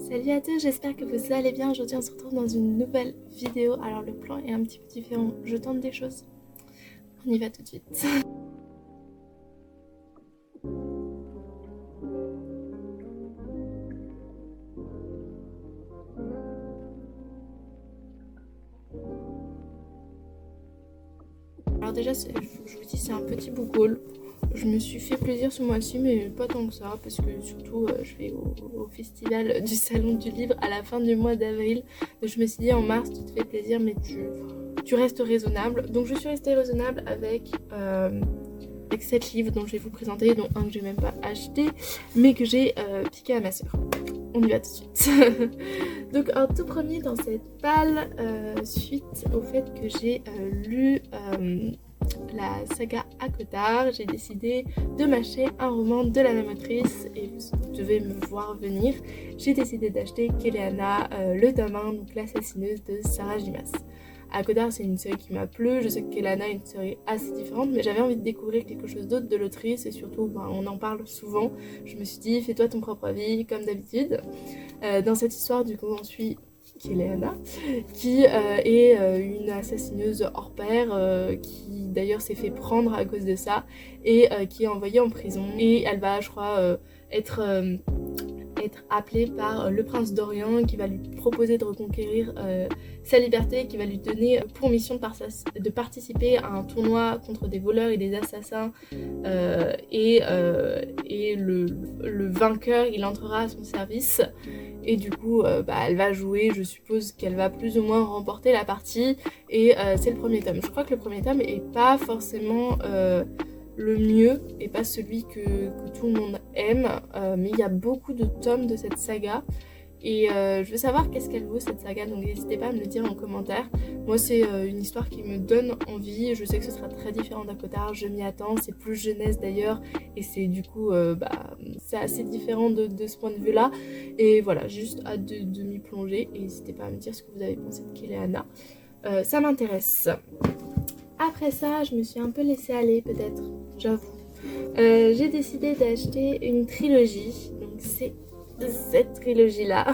Salut à tous, j'espère que vous allez bien. Aujourd'hui on se retrouve dans une nouvelle vidéo. Alors le plan est un petit peu différent, je tente des choses. On y va tout de suite. Alors déjà, je vous dis, c'est un petit book haul. Je me suis fait plaisir ce mois-ci, mais pas tant que ça, parce que surtout je vais au festival du Salon du Livre à la fin du mois d'avril. Donc je me suis dit en mars, tu te fais plaisir, mais tu restes raisonnable. Donc je suis restée raisonnable avec 7 livres dont je vais vous présenter, dont un que j'ai même pas acheté, mais que j'ai piqué à ma soeur. On y va tout de suite. Donc en tout premier dans cette palle, suite au fait que j'ai lu la saga ACOTAR, j'ai décidé de m'acheter un roman de la même autrice et vous devez me voir venir. J'ai décidé d'acheter Keleana, le tome 1, donc l'assassineuse de Sarah J. Maas. ACOTAR, c'est une série qui m'a plu, je sais que Keleana est une série assez différente, mais j'avais envie de découvrir quelque chose d'autre de l'autrice et surtout on en parle souvent. Je me suis dit fais-toi ton propre avis comme d'habitude. Dans cette histoire du coup on suit Keleana, qui est une assassineuse hors pair, qui d'ailleurs s'est fait prendre à cause de ça et qui est envoyée en prison. Et elle va, je crois, être appelée par le prince d'Orient qui va lui proposer de reconquérir sa liberté, qui va lui donner pour mission de participer à un tournoi contre des voleurs et des assassins et le vainqueur il entrera à son service et du coup elle va jouer, je suppose qu'elle va plus ou moins remporter la partie et c'est le premier tome. Je crois que le premier tome est pas forcément le mieux et pas celui que tout le monde aime, mais il y a beaucoup de tomes de cette saga et je veux savoir qu'est-ce qu'elle vaut cette saga, donc n'hésitez pas à me le dire en commentaire. Moi c'est une histoire qui me donne envie, je sais que ce sera très différent d'ACOTAR, je m'y attends, c'est plus jeunesse d'ailleurs et c'est du coup c'est assez différent de ce point de vue là et voilà, juste hâte de m'y plonger et n'hésitez pas à me dire ce que vous avez pensé de Keleana, ça m'intéresse. Après ça, je me suis un peu laissée aller peut-être, j'avoue. J'ai décidé d'acheter une trilogie, donc c'est cette trilogie-là.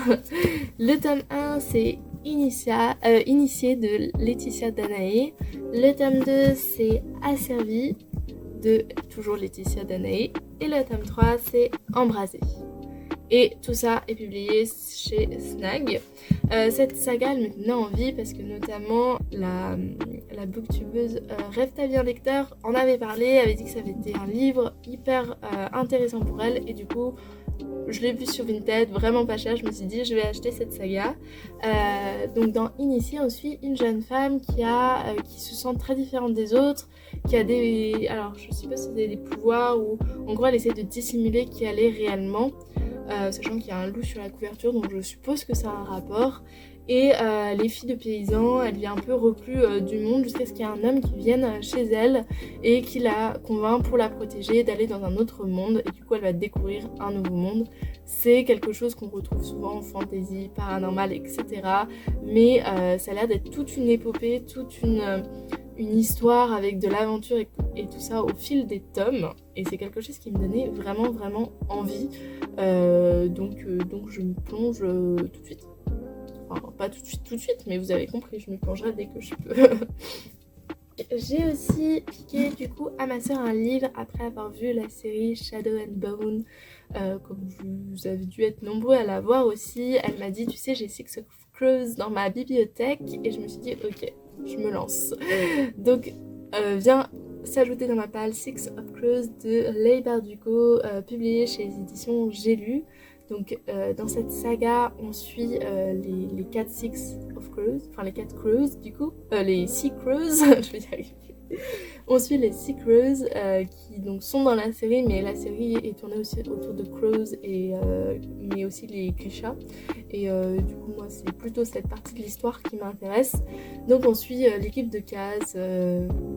Le tome 1, c'est Initié de Laetitia Danaé. Le tome 2, c'est Asservie de toujours Laetitia Danaé. Et le tome 3, c'est Embrasé. Et tout ça est publié chez Snag. Cette saga elle me tenait envie parce que notamment la booktubeuse Rêve ta vie un lecteur en avait parlé, avait dit que ça avait été un livre hyper intéressant pour elle et du coup je l'ai vu sur Vinted, vraiment pas cher, je me suis dit je vais acheter cette saga. Donc dans Initié on suit une jeune femme qui se sent très différente des autres, qui a des... alors je sais pas si c'est des pouvoirs ou en gros elle essaie de dissimuler qui elle est réellement. Sachant qu'il y a un loup sur la couverture donc je suppose que ça a un rapport et les filles de paysans elle vient un peu reclus du monde jusqu'à ce qu'il y ait un homme qui vienne chez elle et qui la convainc pour la protéger d'aller dans un autre monde et du coup elle va découvrir un nouveau monde. C'est quelque chose qu'on retrouve souvent en fantasy, paranormal, etc. Mais ça a l'air d'être toute une épopée, toute une histoire avec de l'aventure et tout ça au fil des tomes et c'est quelque chose qui me donnait vraiment envie, donc je me plonge tout de suite, enfin pas tout de suite mais vous avez compris, je me plongerai dès que je peux. J'ai aussi piqué du coup à ma soeur un livre après avoir vu la série Shadow and Bone, comme vous avez dû être nombreux à la voir aussi. Elle m'a dit tu sais j'ai Six of Crows dans ma bibliothèque et je me suis dit ok je me lance. Donc vient s'ajouter dans ma palle Six of Crows de Leigh Bardugo, publié chez les éditions J'ai lu. Donc dans cette saga on suit les 4 Six of Crows, enfin les 4 Crows du coup, les 6 Crows, je vais y arriver. On suit les Six Crows qui donc sont dans la série, mais la série est tournée aussi autour de Crows et mais aussi les Grisha. Et du coup moi c'est plutôt cette partie de l'histoire qui m'intéresse. Donc on suit l'équipe de Kaz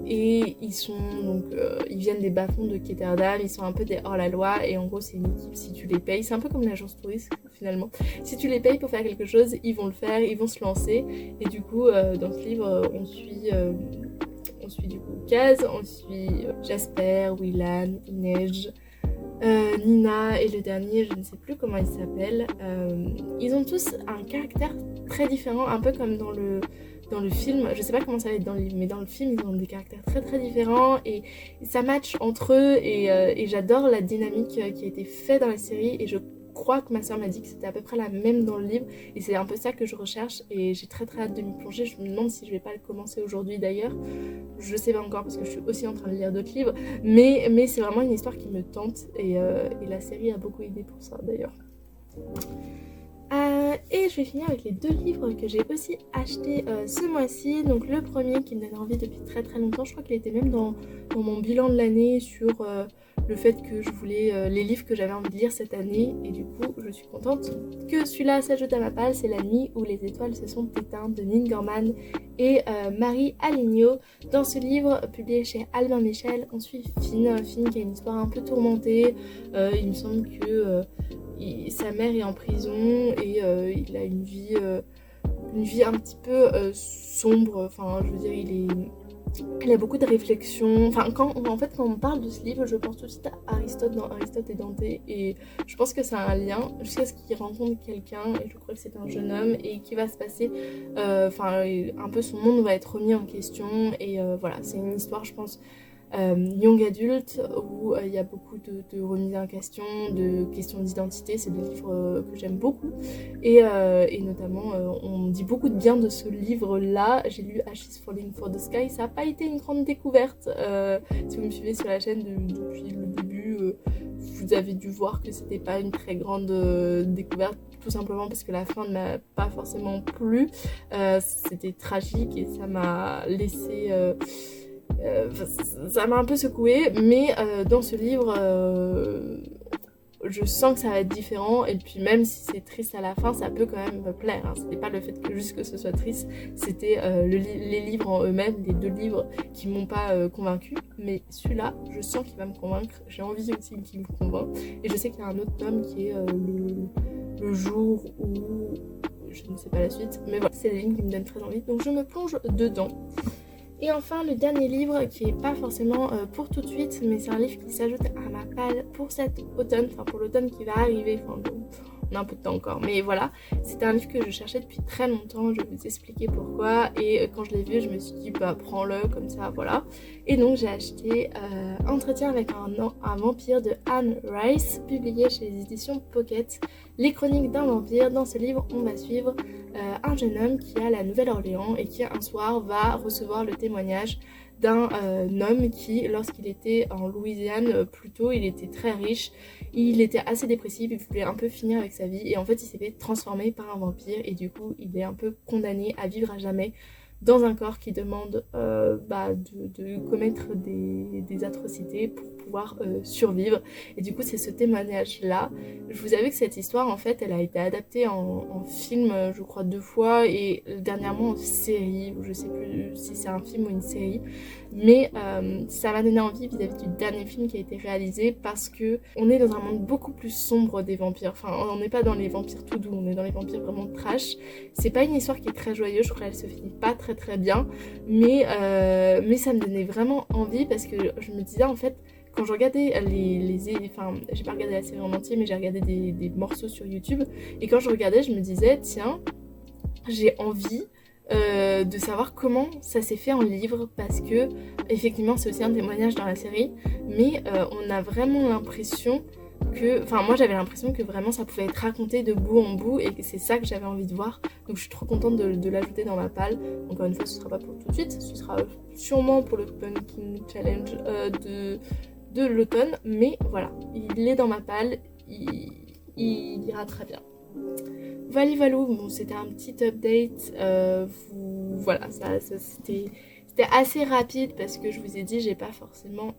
et ils sont donc ils viennent des bas-fonds de Ketterdam, ils sont un peu des hors-la-loi et en gros c'est une équipe si tu les payes, c'est un peu comme l'agence touriste finalement. Si tu les payes pour faire quelque chose, ils vont le faire, ils vont se lancer et du coup dans ce livre on suit du coup Kaz, on suit Jasper, Willan, Inej, Nina et le dernier, je ne sais plus comment il s'appelle. Ils ont tous un caractère très différent, un peu comme dans le film. Je sais pas comment ça va être dans le livre, mais dans le film, ils ont des caractères très très différents et ça match entre eux et j'adore la dynamique qui a été faite dans la série et je crois que ma soeur m'a dit que c'était à peu près la même dans le livre et c'est un peu ça que je recherche et j'ai très très hâte de m'y plonger. Je me demande si je vais pas le commencer aujourd'hui d'ailleurs. Je sais pas encore parce que je suis aussi en train de lire d'autres livres, mais c'est vraiment une histoire qui me tente et la série a beaucoup aidé pour ça d'ailleurs. Et je vais finir avec les 2 livres que j'ai aussi achetés ce mois-ci. Donc le premier qui me donne envie depuis très très longtemps, je crois qu'il était même dans mon bilan de l'année sur le fait que je voulais les livres que j'avais envie de lire cette année. Et du coup je suis contente que celui-là s'ajoute à ma palle, c'est La nuit où les étoiles se sont éteintes de Neil Gaiman et Marie Aligno. Dans ce livre publié chez Albin Michel, on suit Finn qui a une histoire un peu tourmentée. Il me semble que sa mère est en prison et il a une vie un petit peu sombre. Enfin, je veux dire, il a beaucoup de réflexions. Enfin, quand on parle de ce livre, je pense tout de suite à Aristote dans Aristote et Dante et je pense que ça a un lien jusqu'à ce qu'il rencontre quelqu'un et je crois que c'est un jeune homme et qui va se passer. Enfin, un peu son monde va être remis en question et voilà, c'est une histoire, je pense. Young Adult où il y a beaucoup de remises en question, de questions d'identité. C'est des livres que j'aime beaucoup et notamment on dit beaucoup de bien de ce livre là. J'ai lu Ashes Falling for the Sky, ça n'a pas été une grande découverte. Si vous me suivez sur la chaîne depuis le début, vous avez dû voir que c'était pas une très grande découverte, tout simplement parce que la fin ne m'a pas forcément plu. C'était tragique et ça m'a laissé ça m'a un peu secouée, mais dans ce livre, je sens que ça va être différent. Et puis même si c'est triste à la fin, ça peut quand même me plaire. Hein. C'était pas le fait que juste que ce soit triste, c'était les livres en eux-mêmes, les 2 livres qui m'ont pas convaincue. Mais celui-là, je sens qu'il va me convaincre. J'ai envie aussi qu'il me convainc. Et je sais qu'il y a un autre tome qui est le jour où je ne sais pas la suite. Mais voilà, c'est des lignes qui me donnent très envie. Donc je me plonge dedans. Et enfin le dernier livre qui est pas forcément pour tout de suite, mais c'est un livre qui s'ajoute à ma palle pour cet automne, enfin pour l'automne qui va arriver, enfin bon, on a un peu de temps encore, mais voilà, c'était un livre que je cherchais depuis très longtemps, je vais vous expliquer pourquoi, et quand je l'ai vu je me suis dit bah prends-le comme ça, voilà, et donc j'ai acheté Entretien avec un vampire de Anne Rice, publié chez les éditions Pocket, les chroniques d'un vampire. Dans ce livre on va suivre un jeune homme qui est à la Nouvelle-Orléans et qui un soir va recevoir le témoignage d'un homme qui, lorsqu'il était en Louisiane plus tôt, il était très riche, il était assez dépressif, il voulait un peu finir avec sa vie et en fait il s'est fait transformer par un vampire et du coup il est un peu condamné à vivre à jamais dans un corps qui demande de commettre des atrocités pour pouvoir survivre. Et du coup c'est ce témoignage là. Je vous avoue que cette histoire en fait elle a été adaptée en film je crois 2 fois et dernièrement en série, je sais plus si c'est un film ou une série, mais ça m'a donné envie vis-à-vis du dernier film qui a été réalisé parce que on est dans un monde beaucoup plus sombre des vampires. Enfin on n'est pas dans les vampires tout doux, on est dans les vampires vraiment trash. C'est pas une histoire qui est très joyeuse, je crois qu'elle se finit pas très très bien, mais ça me donnait vraiment envie parce que je me disais en fait quand je regardais enfin j'ai pas regardé la série en entier mais j'ai regardé des morceaux sur YouTube et quand je regardais je me disais tiens j'ai envie de savoir comment ça s'est fait en livre parce que effectivement c'est aussi un témoignage dans la série mais on a vraiment l'impression que, enfin moi j'avais l'impression que vraiment ça pouvait être raconté de bout en bout et que c'est ça que j'avais envie de voir, donc je suis trop contente de l'ajouter dans ma palle. Encore une fois ce sera pas pour tout de suite, ce sera sûrement pour le Pumpkin Challenge de l'automne, mais voilà, il est dans ma palle, il ira très bien. Voilà, bon c'était un petit update, voilà, c'était assez rapide parce que je vous ai dit j'ai pas forcément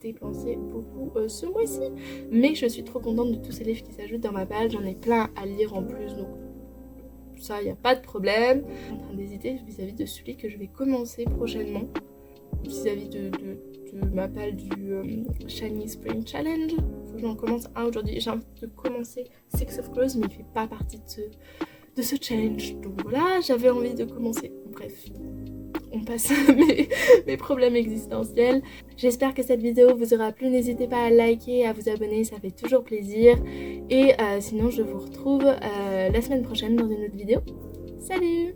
dépensé beaucoup ce mois-ci, mais je suis trop contente de tous ces livres qui s'ajoutent dans ma palle, j'en ai plein à lire en plus, donc ça y a pas de problème. Je suis en train d'hésiter vis-à-vis de celui que je vais commencer prochainement, vis-à-vis de ma palle du Shiny Spring Challenge. Faut que j'en commence un aujourd'hui. J'ai envie de commencer Six of Crows, mais il fait pas partie de ce challenge. Donc voilà, j'avais envie de commencer. Bref, on passe mes problèmes existentiels. J'espère que cette vidéo vous aura plu, n'hésitez pas à liker, à vous abonner, ça fait toujours plaisir. Et sinon je vous retrouve la semaine prochaine dans une autre vidéo. Salut!